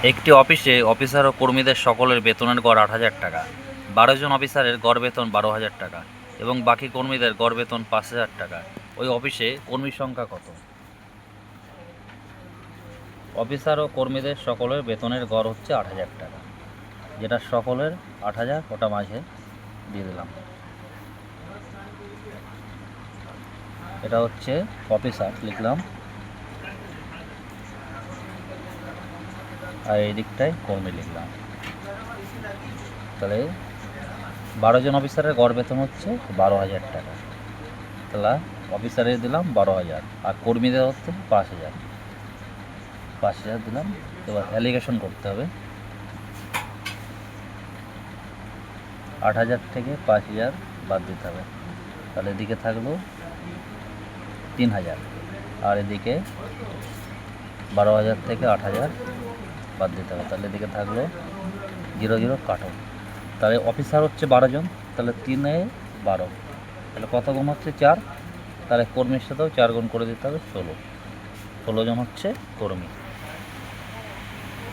একটি অফিসে অফিসার ও কর্মীদের সকলের বেতনের গড় ৮,০০০ টাকা। ১২ জন অফিসারের গড় বেতন ১২,০০০ টাকা এবং বাকি কর্মীদের গড় বেতন ৫,০০০ টাকা। ওই অফিসে কর্মীর সংখ্যা কত? অফিসার ও কর্মীদের সকলের বেতনের গড় হচ্ছে ৮,০০০ টাকা, যেটা সকলের ৮,০০০, ওটা মাঝে দিয়ে দিলাম। এটা হচ্ছে অফিসার লিখলাম, আর এই দিকটায় কর্মী লিখলাম। তাহলে ১২ জন অফিসারের গড় বেতন হচ্ছে ১২,০০০ টাকা। তাহলে অফিসারের দিলাম ১২,০০০ আর কর্মীদের হচ্ছে ৫,০০০। ৫,০০০ দিলাম। এবার অ্যালিগেশন করতে হবে। ৮,০০০ থেকে ৫,০০০ বাদ দিতে হবে। তাহলে এদিকে থাকলো ৩,০০০ আর এদিকে ১২,০০০ থেকে ৮,০০০ বাদ দিতে হবে। তাহলে এদিকে থাকলো ০,০ কাটো। তাহলে অফিসার হচ্ছে ১২ জন, তাহলে ৩ এ ১২, তাহলে কত গুণ হচ্ছে ৪। তাহলে কর্মীর সাথেও ৪ গুণ করে দিতে হবে, ১৬ জন হচ্ছে কর্মী।